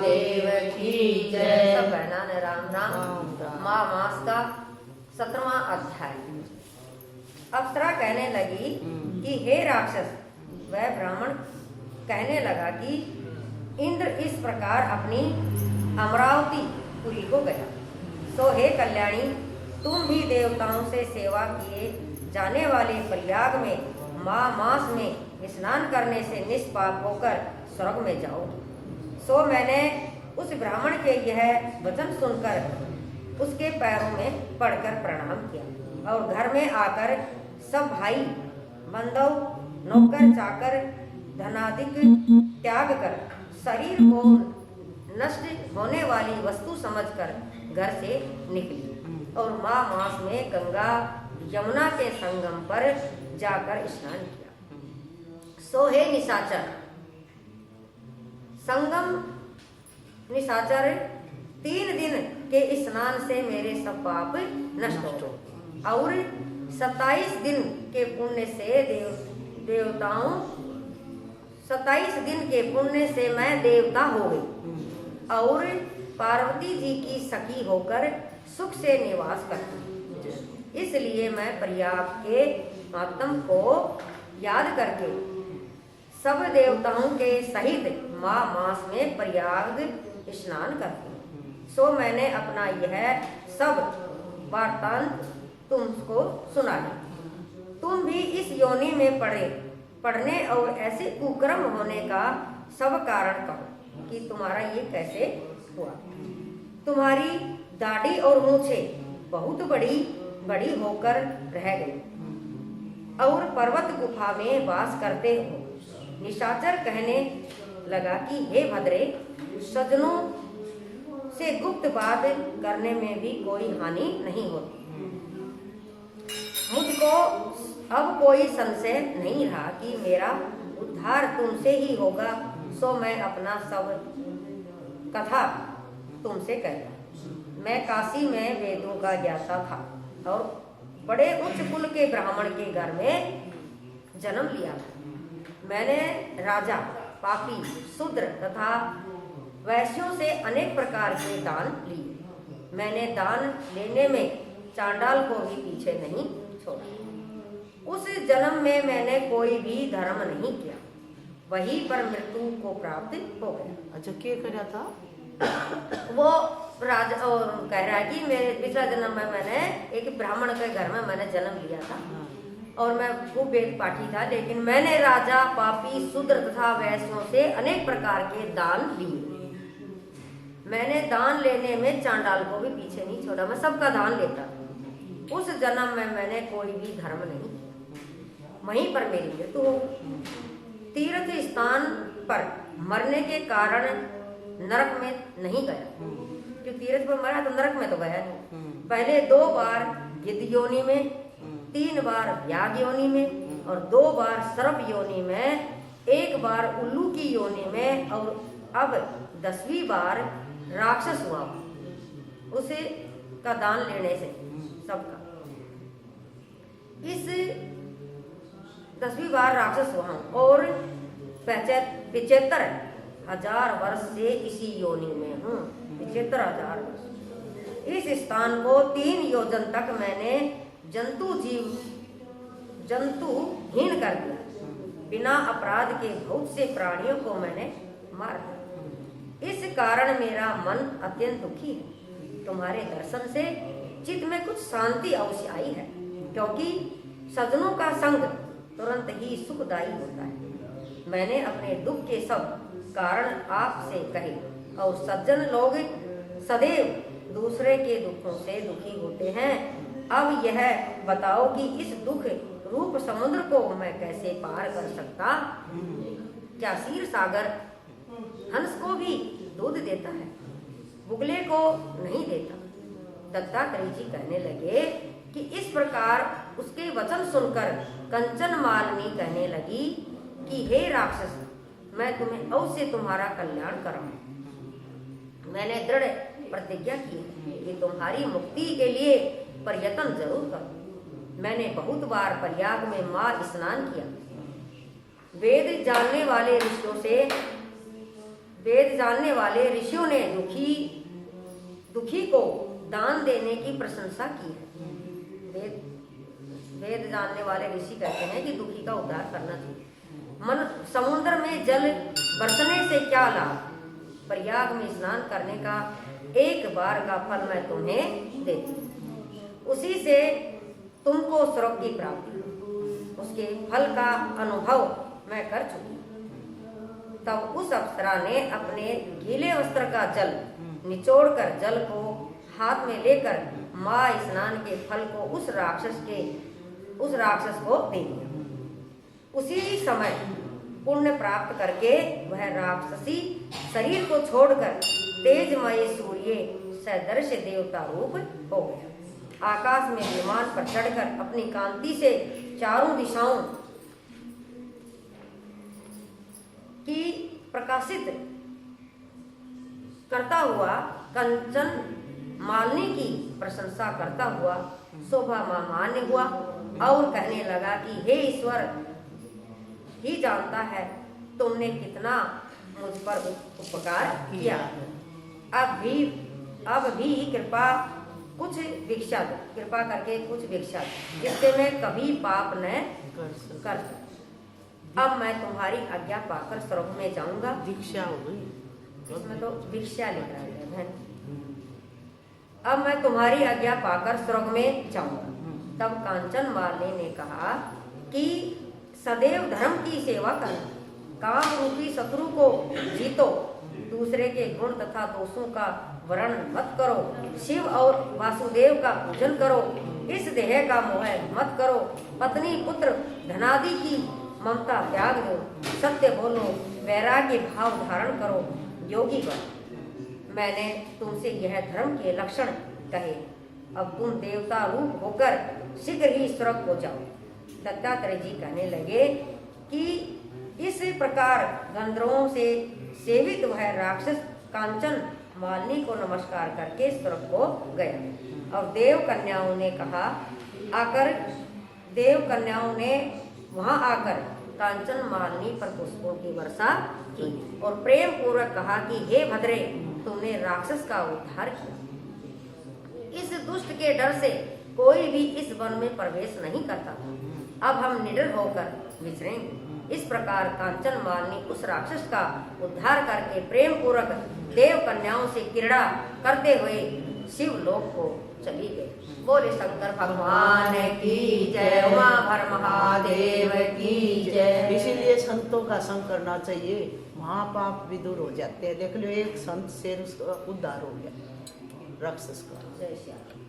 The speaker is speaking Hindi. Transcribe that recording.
महादेव की जय। सब बहना ने राम राम। माँ मास का 17वां अध्याय। अप्सरा कहने लगी कि हे राक्षस, वह ब्राह्मण कहने लगा कि इंद्र इस प्रकार अपनी अमरावती पुरी को गया। सो हे कल्याणी, तुम भी देवताओं से सेवा किए जाने वाले प्रयाग में माँ मास में स्नान करने से निष्पाप होकर स्वर्ग में जाओ। सो मैंने उस ब्राह्मण के यह वचन सुनकर उसके पैरों में पड़कर प्रणाम किया और घर में आकर सब भाई बंधु नौकर चाकर धनादिक त्याग कर शरीर को नष्ट होने वाली वस्तु समझकर घर से निकली और माँ मास में गंगा यमुना के संगम पर जाकर स्नान किया। सो हे निशाचर, संगम निशाचर, 3 दिन के स्नान से मेरे सब पाप नष्ट हो और 27 दिन के पुण्य से देवताओं 27 दिन के पुण्य से मैं देवता हो गई और पार्वती जी की सखी होकर सुख से निवास करती। इसलिए मैं प्रयाग के महात्म को याद करके सब देवताओं के सहित माँ मास में प्रयाग स्नान करती हूँ। सो मैंने अपना यह सब वार्तांत तुमको सुनाया। तुम भी इस योनि में पढ़ने और ऐसे कुकर्म होने का सब कारण कहो कि तुम्हारा ये कैसे हुआ। तुम्हारी दाढ़ी और मूछें बहुत बड़ी बड़ी होकर रह गई और पर्वत गुफा में वास करते हो। निशाचर कहने लगा कि हे भद्रे, सज्जनों से गुप्त बात करने में भी कोई हानि नहीं होती। मुझको अब कोई संशय नहीं रहा कि मेरा उद्धार तुमसे ही होगा। सो मैं अपना सब कथा तुमसे कहता। मैं काशी में वेदों का ज्ञाता था और बड़े उच्च कुल के ब्राह्मण के घर में जन्म लिया था। मैंने राजा, पापी, शूद्र तथा वैश्यों से अनेक प्रकार के दान लिए। मैंने दान लेने में चांडाल को भी पीछे नहीं छोड़ा। उस जन्म में मैंने कोई भी धर्म नहीं किया, वहीं पर मृत्यु को प्राप्त हो गया। अच्छा, क्या करा था वो राजा और कह रहा है कि मेरे पिछला जन्म में मैंने एक ब्राह्मण के घर में मैंने जन्म लिया था और मैं खूब वेद पाठी था, लेकिन मैंने राजा, पापी, शूद्र तथा वैश्यों से अनेक प्रकार के दान लिए। मैंने दान लेने में चांडाल को भी पीछे नहीं छोड़ा, मैं सबका दान लेता। उस जन्म में मैंने कोई भी धर्म नहीं किया, वहीं पर मेरी मृत्यु हो। तीर्थ स्थान पर मरने के कारण नरक में नहीं गया, क्योंकि तीर्थ पर मरा तो नरक में तो गया नहीं। पहले 2 बार गिद्ध योनि में, 3 बार व्याघ योनि में और 2 बार सर्प योनि में, 1 बार उल्लू की योनि में और अब 10वीं बार राक्षस हुआ। उसे का दान लेने से सबका इस 10वीं बार राक्षस हुआ और 75,000 वर्ष से इसी योनि में हूँ। 75,000 वर्ष। इस स्थान को 3 योजन तक मैंने जंतुहीन कर दिया। बिना अपराध के बहुत से प्राणियों को मैंने मार दिया। इस कारण मेरा मन अत्यंत दुखी है। तुम्हारे दर्शन से चित्त में कुछ शांति अवश्य आई है, क्योंकि सज्जनों का संग तुरंत ही सुखदायी होता है। मैंने अपने दुख के सब कारण आपसे कहे और सज्जन लोग सदैव दूसरे के दुखों से दुखी होते हैं। अब यह बताओ कि इस दुख रूप समुद्र को मैं कैसे पार कर सकता? क्या क्षीर सागर हंस को भी दूध देता है, बुगले को नहीं देता? दत्तात्रेय जी कहने लगे कि इस प्रकार उसके वचन सुनकर कंचन मालिनी कहने लगी कि हे राक्षस, मैं तुम्हें अवश्य तुम्हारा कल्याण कराऊं। मैंने दृढ़ प्रतिज्ञा की कि तुम्हारी मुक्ति के लिए प्रयत्न जरूर करूं। मैंने बहुत बार प्रयाग में माँ स्नान किया। वेद जानने वाले ऋषियों से वेद जानने वाले ऋषियों ने दुखी को दान देने की प्रशंसा की है। वेद जानने वाले ऋषि कहते हैं कि दुखी का उद्धार करना चाहिए। समुद्र में जल बरसने से क्या लाभ, प्रयाग में स्नान करने का एक बार का फल मैं तुम्हें देती हूँ, उसी से तुमको स्वर्ग की प्राप्ति, उसके फल का अनुभव मैं कर चुकी। तब उस अप्सरा ने अपने गीले वस्त्र का जल निचोड़कर जल को हाथ में लेकर माँ स्नान के फल को उस राक्षस को दे दिया। उसी समय पुण्य प्राप्त करके वह राक्षसी शरीर को छोड़कर तेजमय सूर्य सदृश देवता रूप हो गया। आकाश में विमान पर चढ़कर अपनी कांति से चारों दिशाओं की प्रकाशित करता हुआ कंचन मालिनी की प्रशंसा करता हुआ शोभा मान्य हुआ और कहने लगा कि हे ईश्वर ही जानता है तुमने कितना मुझ पर उपकार किया। अब भी कृपा करके कुछ भिक्षा दो, जिससे मैं कभी पाप न कर सकूं। अब मैं तुम्हारी आज्ञा पाकर स्वर्ग में जाऊंगा। दीक्षा हो गई, इसमें तो भिक्षा लिख रहा है। अब मैं तुम्हारी आज्ञा पाकर स्वर्ग में जाऊंगा। तब कांचन मालिनी ने कहा कि सदैव धर्म की सेवा करना, काम रूपी शत्रु को जीतो, दूसरे के गुण तथा दोषों का वर्णन मत करो, शिव और वासुदेव का पूजन करो, इस देह का मोह मत करो, पत्नी पुत्र धनादि की ममता त्याग दो, सत्य बोलो, वैराग्य भाव धारण करो, योगी बनो। मैंने तुमसे यह धर्म के लक्षण कहे। अब तुम देवता रूप होकर शीघ्र ही स्वर्ग को जाओ। दत्तात्रेय जी कहने लगे कि इस प्रकार गंधर्वों से सेवित वह राक्षस कांचन मालिनी को नमस्कार करके स्वर्ग को गया। और देव कन्याओं ने वहां आकर कांचन मालिनी पर पुष्पों की वर्षा की और प्रेम पूर्वक कहा कि हे भद्रे, तुमने राक्षस का उद्धार किया। इस दुष्ट के डर से कोई भी इस वन में प्रवेश नहीं करता था। अब हम निडर होकर विचरेंगे। इस प्रकार कांचन मालिनी उस राक्षस का उद्धार करके प्रेम पूर्वक देव कन्याओं से क्रीड़ा करते हुए शिव लोक को चली गई। बोले शंकर भगवान की जय, उमा भर महादेव की जय। इसीलिए संतों का संग करना चाहिए, महापाप भी दूर हो जाते हैं। देख लो, एक संत से उसका उद्धार हो गया राक्षस का। जय श्याम।